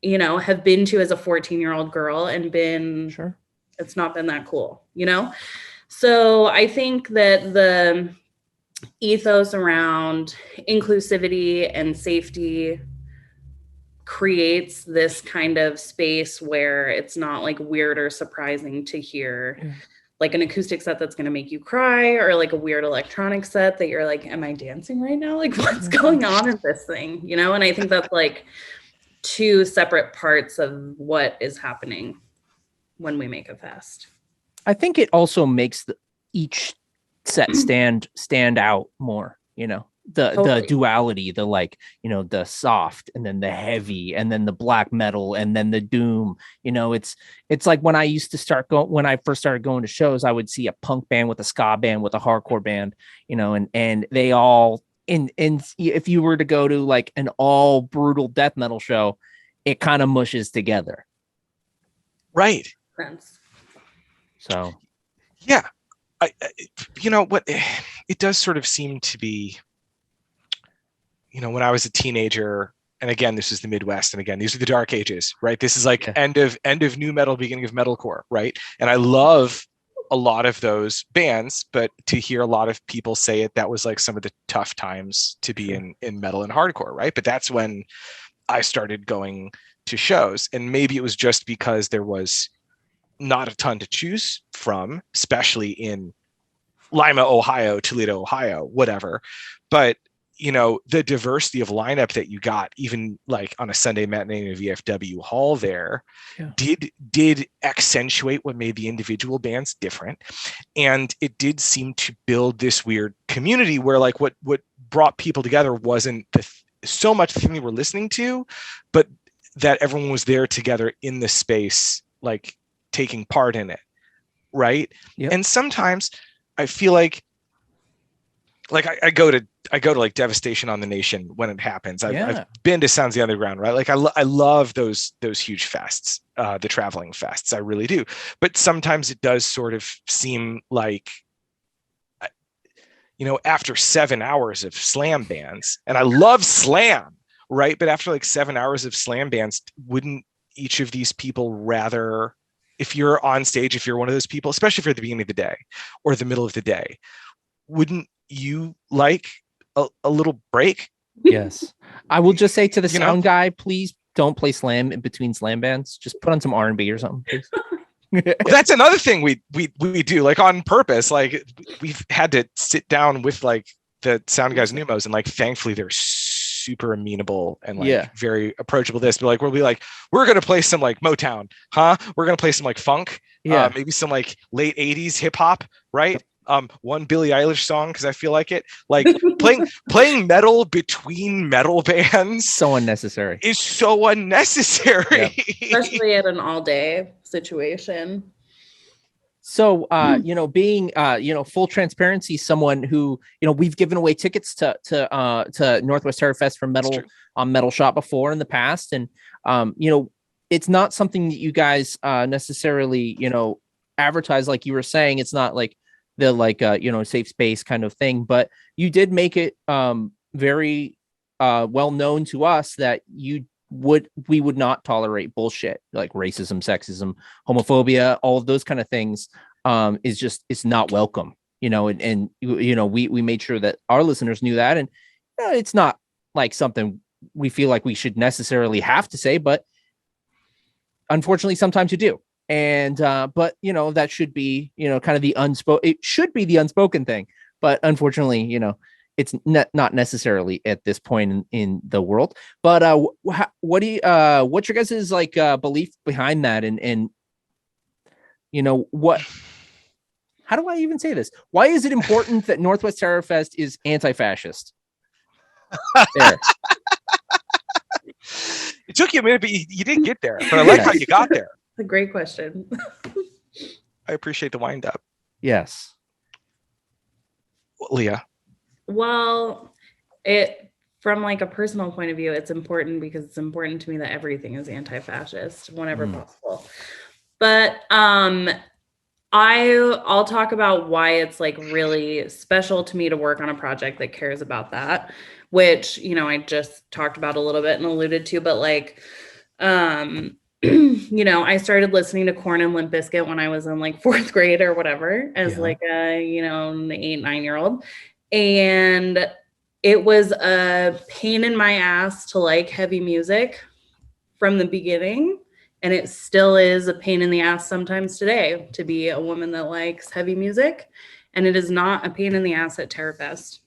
have been to as a 14-year-old girl and been, it's not been that cool, So I think that the ethos around inclusivity and safety creates this kind of space where it's not like weird or surprising to hear like an acoustic set that's going to make you cry, or like a weird electronic set that you're like, am I dancing right now? Like, what's going on in this thing? And I think that's like two separate parts of what is happening when we make a fest. I think it also makes each set stand out more, the duality, the like, the soft and then the heavy and then the black metal and then the doom, it's like when I first started going to shows, I would see a punk band with a ska band with a hardcore band, and they all and if you were to go to like an all brutal death metal show, it kind of mushes together. Right. So, yeah. What it does sort of seem to be, when I was a teenager, and again, this is the Midwest, and again, these are the dark ages, right? This is like end of new metal, beginning of metalcore, right? And I love a lot of those bands, but to hear a lot of people say it, that was like some of the tough times to be in metal and hardcore, right? But that's when I started going to shows, and maybe it was just because there was not a ton to choose from, especially in Lima, Ohio, Toledo, Ohio, whatever. But the diversity of lineup that you got, even like on a Sunday matinee in a VFW hall there, did accentuate what made the individual bands different. And it did seem to build this weird community where like what brought people together wasn't so much the thing they were listening to, but that everyone was there together in the space, like taking part in it. Right. Yep. And sometimes I feel like I go to like Devastation on the Nation when it happens. I've been to Sounds of the Underground, right? Like I love those huge fests, the traveling fests. I really do. But sometimes it does sort of seem like, after 7 hours of slam bands, and I love slam, right? But after like 7 hours of slam bands, wouldn't each of these people rather, if you're on stage, if you're one of those people, especially for the beginning of the day or the middle of the day, wouldn't you like a little break? Yes. I will just say to the sound guy, please don't play slam in between slam bands. Just put on some R&B or something, please. Well, that's another thing we do, like on purpose. Like we've had to sit down with like the sound guys, Neumos, and like thankfully they're super amenable and like very approachable. But like we'll be like, we're gonna play some like Motown, huh? We're gonna play some like funk, maybe some like late 80s hip hop, right? One Billie Eilish song because I feel like it. Like playing metal between metal bands, so unnecessary. Is so unnecessary, especially at an all-day situation. So, being, full transparency, someone who, we've given away tickets to Northwest Terror Fest for Metal on Metal Shop before in the past, and it's not something that you guys necessarily advertise, like you were saying. It's not like the safe space kind of thing, but you did make it very well known to us that we would not tolerate bullshit like racism, sexism, homophobia, all of those kind of things. It's not welcome, and we made sure that our listeners knew that, and it's not like something we feel like we should necessarily have to say, but unfortunately sometimes you do. And but that should be kind of the unspoken. It should be the unspoken thing, but unfortunately, it's not necessarily at this point in the world. But what's your guys' like belief behind that? And what? How do I even say this? Why is it important that Northwest Terror Fest is anti-fascist? There. It took you a minute, but you did get there. But I like how you got there. A great question. I appreciate the wind up. Yes. Leah. Well, from like a personal point of view, it's important because it's important to me that everything is anti-fascist whenever possible. But I'll talk about why it's like really special to me to work on a project that cares about that, which, I just talked about a little bit and alluded to, but like, I started listening to Korn and Limp Biscuit when I was in like 4th grade or whatever, as like a, an 8-9-year-old. And it was a pain in my ass to like heavy music from the beginning. And it still is a pain in the ass sometimes today to be a woman that likes heavy music. And it is not a pain in the ass at Terrorfest.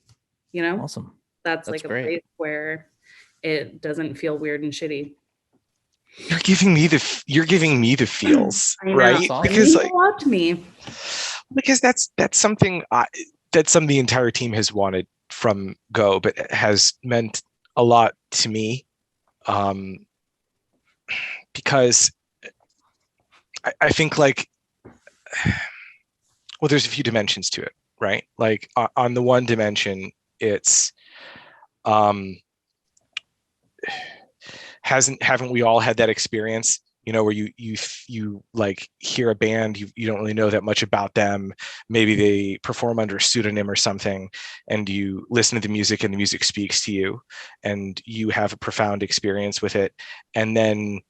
Awesome. That's like great. A place where it doesn't feel weird and shitty. You're giving me the feels, right? Because like, a lot to me. Because that's something the entire team has wanted from Go, but it has meant a lot to me. Because I think like, well, there's a few dimensions to it, right? Like on the one dimension, it's haven't we all had that experience, where you like hear a band, you don't really know that much about them, maybe they perform under a pseudonym or something, and you listen to the music and the music speaks to you and you have a profound experience with it, and then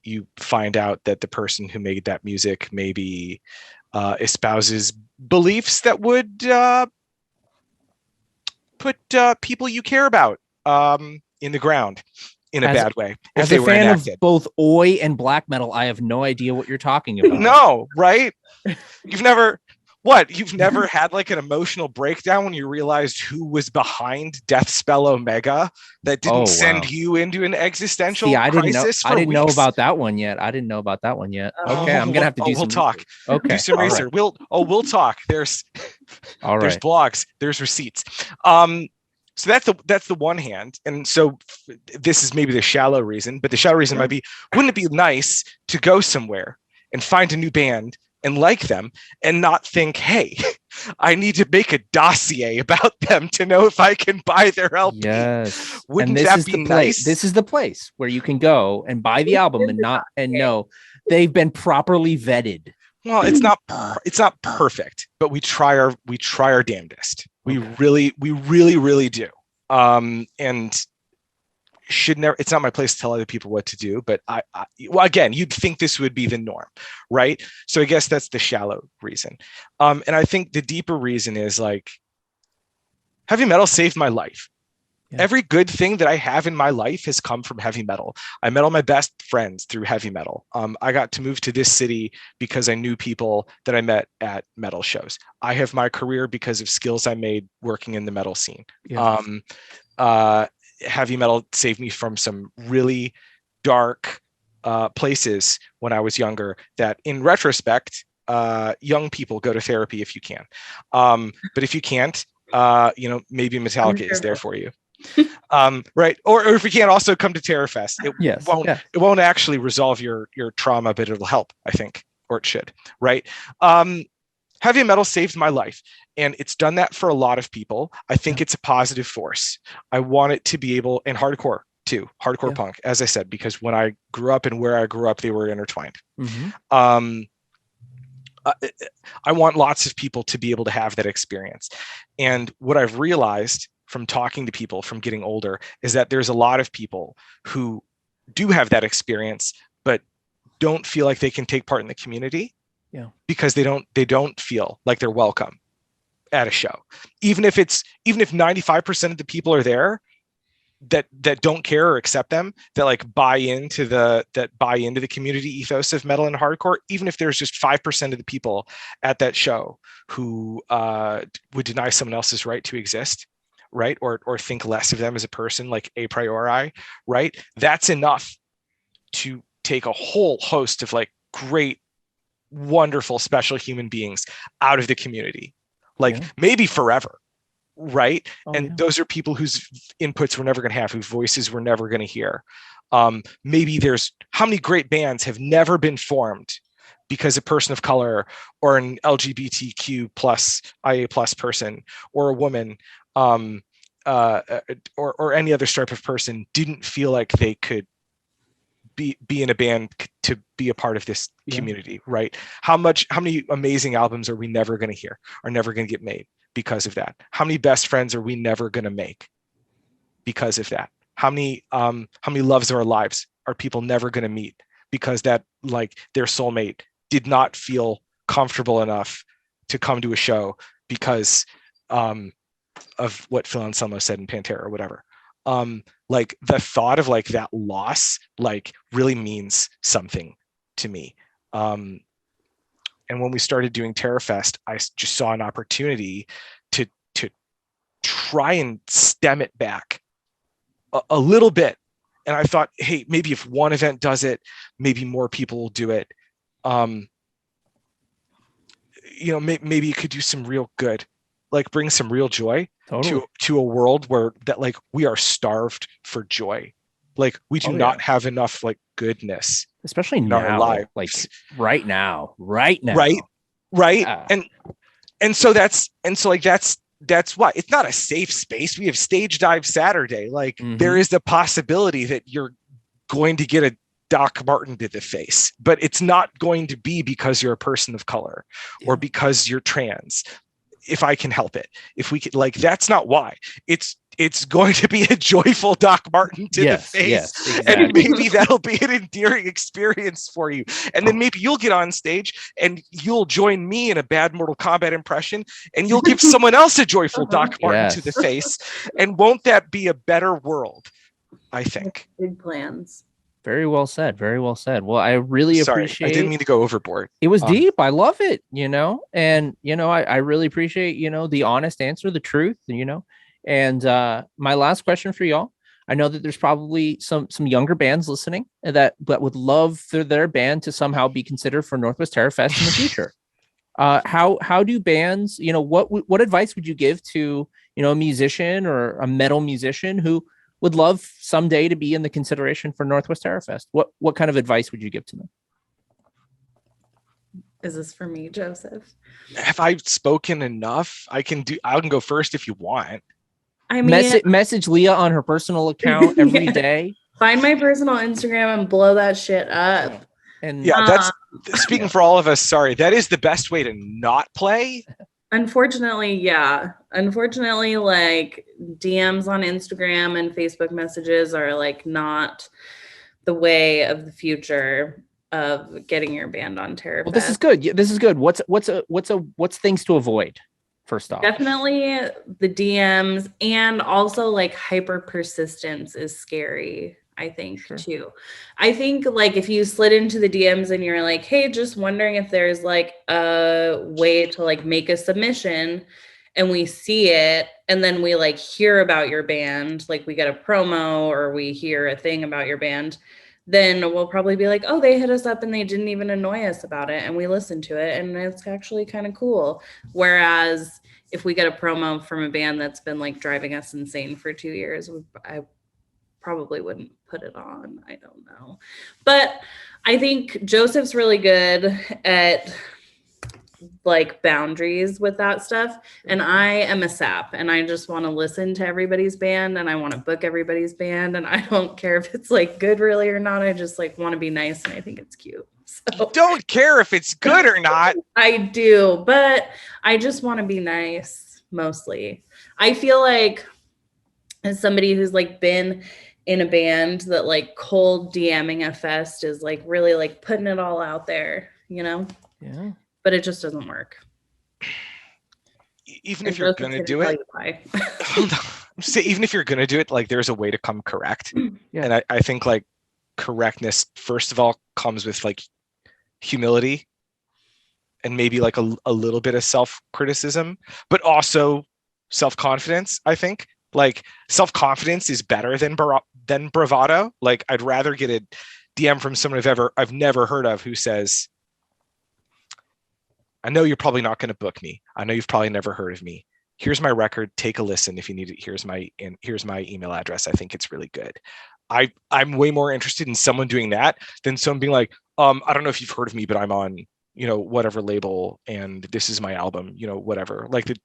you find out that the person who made that music maybe espouses beliefs that would put people you care about in the ground in a bad way. As a fan of both Oi and black metal, I have no idea what you're talking about. No, right? You've never had like an emotional breakdown when you realized who was behind Deathspell Omega that didn't send you into an existential crisis? I didn't know about that one yet. Okay, I'm gonna have to do some talk. Okay, do some research. Right. We'll talk. There's blogs. There's receipts. So that's the one hand. And so this is maybe the shallow reason, but the shallow reason might be, wouldn't it be nice to go somewhere and find a new band and like them and not think, hey, I need to make a dossier about them to know if I can buy their LP. Yes. Wouldn't that be nice? This is the place where you can go and buy the album and know they've been properly vetted. Well, it's not perfect, but we try our damnedest. We really do. And should never, it's not my place to tell other people what to do, but well, again, you'd think this would be the norm, right? So I guess that's the shallow reason. And I think the deeper reason is like, heavy metal saved my life. Yeah. Every good thing that I have in my life has come from heavy metal. I met all my best friends through heavy metal. I got to move to this city because I knew people that I met at metal shows. I have my career because of skills I made working in the metal scene. Yes. Heavy metal saved me from some really dark places when I was younger that in retrospect, young people go to therapy if you can. But if you can't, maybe Metallica is there for you. Right. Or if we can't, also come to TerraFest. It won't actually resolve your trauma, but it'll help, I think, or it should. Right. Heavy metal saved my life, and it's done that for a lot of people. I think it's a positive force. I want it to be able, and hardcore too, punk, as I said, because when I grew up and where I grew up, they were intertwined. Mm-hmm. I want lots of people to be able to have that experience. And what I've realized from talking to people from getting older is that there's a lot of people who do have that experience, but don't feel like they can take part in the community because they don't feel like they're welcome at a show. Even if 95% of the people are there that don't care or accept them, that like buy into the community ethos of metal and hardcore, even if there's just 5% of the people at that show who would deny someone else's right to exist, right? Or think less of them as a person, like a priori, right? That's enough to take a whole host of like great, wonderful, special human beings out of the community, like maybe forever, right? Those are people whose inputs we're never going to have, whose voices we're never going to hear. Maybe there's how many great bands have never been formed because a person of color or an LGBTQ plus IA plus person or a woman or any other stripe of person didn't feel like they could be in a band to be a part of this community, right? How many amazing albums are we never going to hear, are never going to get made because of that? How many best friends are we never going to make because of that? How many loves of our lives are people never going to meet because that, like, their soulmate did not feel comfortable enough to come to a show because of what Phil Anselmo said in Pantera or whatever. Like the thought of like that loss, like really means something to me. And when we started doing TerraFest, I just saw an opportunity to try and stem it back a little bit. And I thought, hey, maybe if one event does it, maybe more people will do it. Maybe it could do some real good, like bring some real joy to a world where that like we are starved for joy. Like we do not have enough like goodness, especially in now, our lives. like right now. Right. Yeah. And so that's why it's not a safe space. We have Stage Dive Saturday. Like there is the possibility that you're going to get a Doc Martin to the face, but it's not going to be because you're a person of color or because you're trans. If I can help it, if we could, like, that's not why. It's going to be a joyful Doc Martin to the face. Yes, exactly. And maybe that'll be an endearing experience for you. And then maybe you'll get on stage and you'll join me in a bad Mortal Kombat impression and you'll give someone else a joyful Doc Martin to the face. And won't that be a better world? I think. Big plans. Very well said. Very well said. Well, I really appreciate. I didn't mean to go overboard. It was deep. I love it, and, I really appreciate, the honest answer, the truth, and my last question for y'all. I know that there's probably some younger bands listening that would love for their band to somehow be considered for Northwest TerraFest in the future. How do bands, what advice would you give to, a musician or a metal musician who would love someday to be in the consideration for Northwest Terror Fest? What kind of advice would you give to them? Is this for me, Joseph? Have I spoken enough? I can go first if you want. I mean, message Leah on her personal account every day. Find my personal Instagram and blow that shit up. And that's speaking for all of us. Sorry, that is the best way to not play. Unfortunately, yeah. Unfortunately, like DMs on Instagram and Facebook messages are like not the way of the future of getting your band on Terror Fest. Well, this is good. This is good. What's things to avoid? First off, definitely the DMs, and also like hyper persistence is scary. I think too. I think like if you slid into the DMs and you're like, hey, just wondering if there's like a way to like make a submission, and we see it and then we like hear about your band, like we get a promo or we hear a thing about your band, then we'll probably be like, oh, they hit us up and they didn't even annoy us about it, and we listened to it and it's actually kind of cool. Whereas if we get a promo from a band that's been like driving us insane for 2 years, I probably wouldn't put it on. I don't know. But I think Joseph's really good at like boundaries with that stuff. And I am a sap and I just want to listen to everybody's band and I want to book everybody's band. And I don't care if it's like good really or not. I just like want to be nice and I think it's cute. So don't care if it's good or not. I do, but I just want to be nice mostly. I feel like as somebody who's like been in a band that like cold DMing a fest is like really like putting it all out there, Yeah. But it just doesn't work. Even if you're gonna do it, even if you're gonna do it, like there's a way to come correct. Yeah. And I think like correctness, first of all, comes with like humility and maybe like a little bit of self-criticism, but also self-confidence. I think like self-confidence is better than bravado. Like I'd rather get a DM from someone I've never heard of who says, I know you're probably not going to book me. I know you've probably never heard of me. Here's my record. Take a listen if you need it. Here's my email address. I think it's really good. I'm way more interested in someone doing that than someone being like, I don't know if you've heard of me, but I'm on, whatever label and this is my album, whatever. Like the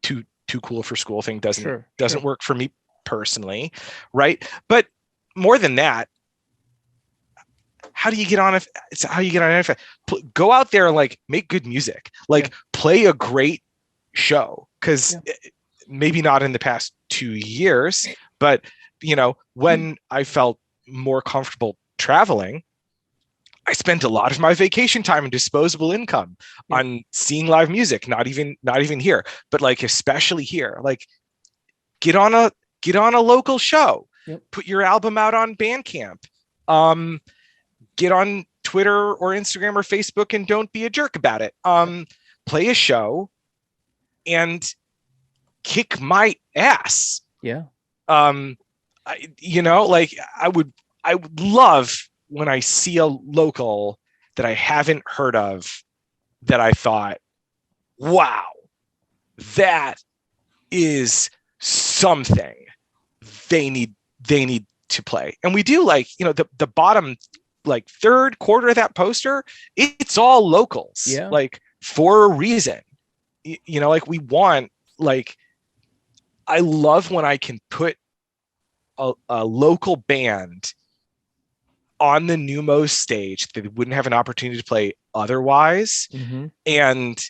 too cool for school thing doesn't work for me personally, right? But more than that, how do you get on it? Go out there and like make good music, like play a great show. Cause maybe not in the past 2 years, but when I felt more comfortable traveling, I spent a lot of my vacation time and disposable income on seeing live music, not even here, but like, especially here, like get on a local show, put your album out on Bandcamp, get on Twitter or Instagram or Facebook and don't be a jerk about it. Play a show and kick my ass. Yeah. I would love when I see a local that I haven't heard of that I thought, wow, that is something they need to play. And we do like, the bottom like third quarter of that poster, it's all locals, like for a reason, like we want, like, I love when I can put a local band on the Neumos stage that they wouldn't have an opportunity to play otherwise. Mm-hmm. And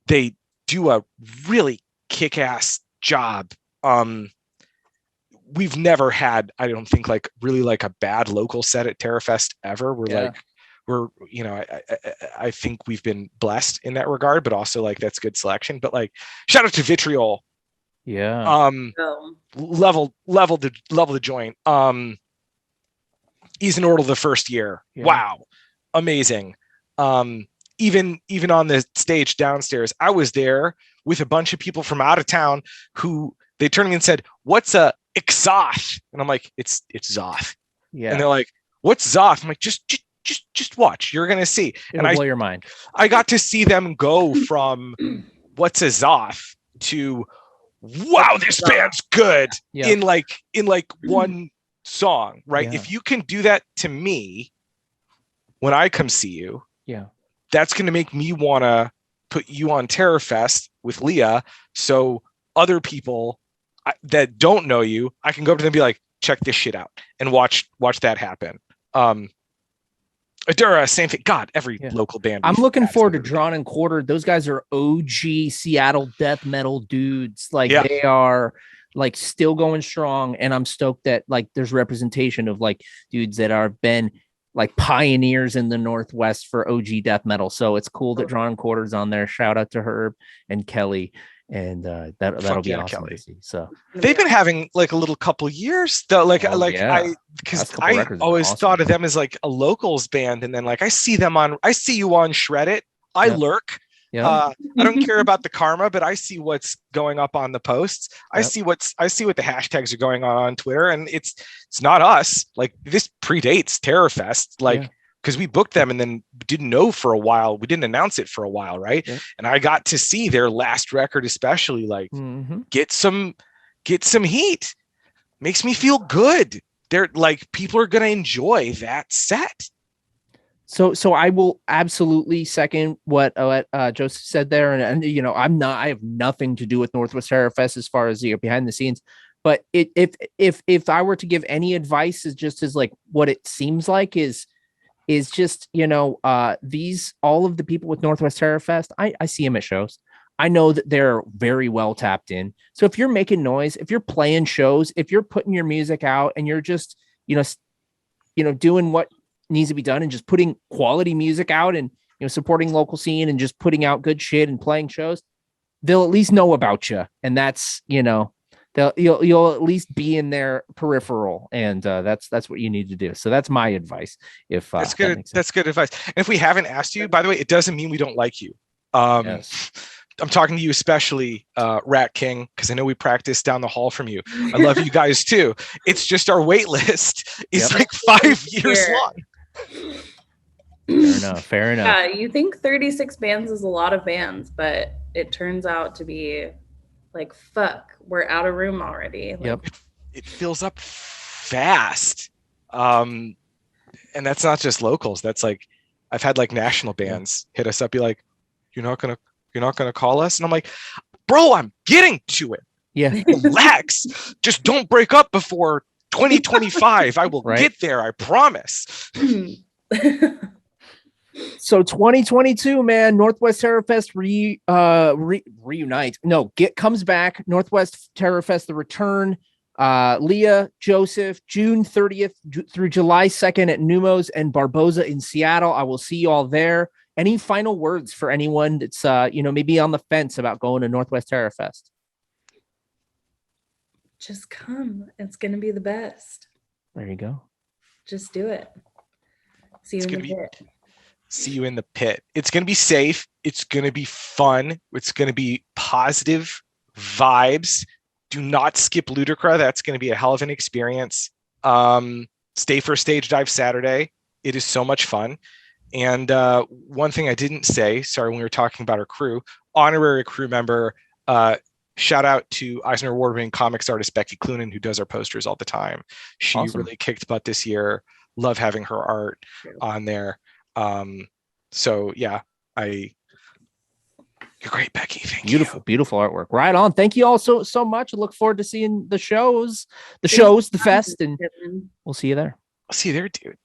they do a really kick-ass job. We've never had, I don't think, like really like a bad local set at TerraFest ever. I think we've been blessed in that regard, but also like that's good selection. But like shout out to Vitriol. Yeah. Level the joint. Isenordal the first year. Yeah. Wow. Amazing. Even on the stage downstairs, I was there with a bunch of people from out of town who they turned to me and said, "What's a Ixoth?" And I'm like, it's Zoth. Yeah. And they're like, "What's Zoth?" I'm like, just watch. You're gonna see. It'll blow your mind. I got to see them go from what's a Zoth to wow, this band's good in like one song, right? Yeah. If you can do that to me when I come see you, that's going to make me want to put you on Terrorfest with Leah. So other people that don't know you, I can go up to them and be like, check this shit out and watch that happen. Adura, same thing. God, every local band. I'm looking forward to Drawn and Quartered. Those guys are OG Seattle death metal dudes. Like they are like still going strong. And I'm stoked that like there's representation of like dudes that are been like pioneers in the Northwest for OG death metal. So it's cool that Drawn and Quartered's on there. Shout out to Herb and Kelly. And that'll be awesome to see. So they've been having like a little couple years though. I always thought of them as like a locals band, and then like I see you on Shred It. I lurk. I don't care about the karma, but I see what's going up on the posts. I see what the hashtags are going on Twitter, and it's not us. Like this predates Terrorfest. Because we booked them and then didn't know for a while. We didn't announce it for a while, right? Yeah. And I got to see their last record, especially get some heat. Makes me feel good. They're like, people are going to enjoy that set. So I will absolutely second what Joseph said there. And I have nothing to do with Northwest Terrorfest as far as behind the scenes. But if I were to give any advice, is just as like what it seems like is just, all of the people with Northwest Terrorfest, I see them at shows. I know that they're very well tapped in. So if you're making noise, if you're playing shows, if you're putting your music out and you're just, doing what needs to be done and just putting quality music out and, supporting local scene and just putting out good shit and playing shows, they'll at least know about you. And that's, you'll at least be in their peripheral, and that's what you need to do. So that's my advice. If that's good, that's good advice. And if we haven't asked you, by the way, it doesn't mean we don't like you. I'm talking to you especially, Rat King, because I know we practice down the hall from you. I love you guys too. It's just our wait list is like 5 years long. Fair enough. Yeah, you think 36 bands is a lot of bands, but it turns out to be like, fuck, we're out of room already. It fills up fast. And that's not just locals. That's like, I've had like national bands hit us up, be like, you're not gonna call us? And I'm like, bro, I'm getting to it. Yeah. Relax. Just don't break up before 2025. I will get there, I promise. So 2022, man, Northwest Terrorfest reunites. No, comes back. Northwest Terrorfest, the return. Leah, Joseph, June 30th through July 2nd at Neumos and Barboza in Seattle. I will see you all there. Any final words for anyone that's maybe on the fence about going to Northwest Terrorfest? Just come. It's going to be the best. There you go. Just do it. See you in the pit. See you in the pit. It's going to be safe. It's going to be fun. It's going to be positive vibes. Do not skip Ludicra. That's going to be a hell of an experience. Stay for Stage Dive Saturday. It is so much fun. And one thing I didn't say, sorry, when we were talking about our crew, honorary crew member, shout out to Eisner Award-winning comics artist Becky Clunan, who does our posters all the time. She really kicked butt this year. Love having her art on there. So yeah, you're great, Becky. Thank you. Beautiful artwork. Right on. Thank you all so much. I look forward to seeing the fest, and we'll see you there. I'll see you there, dude.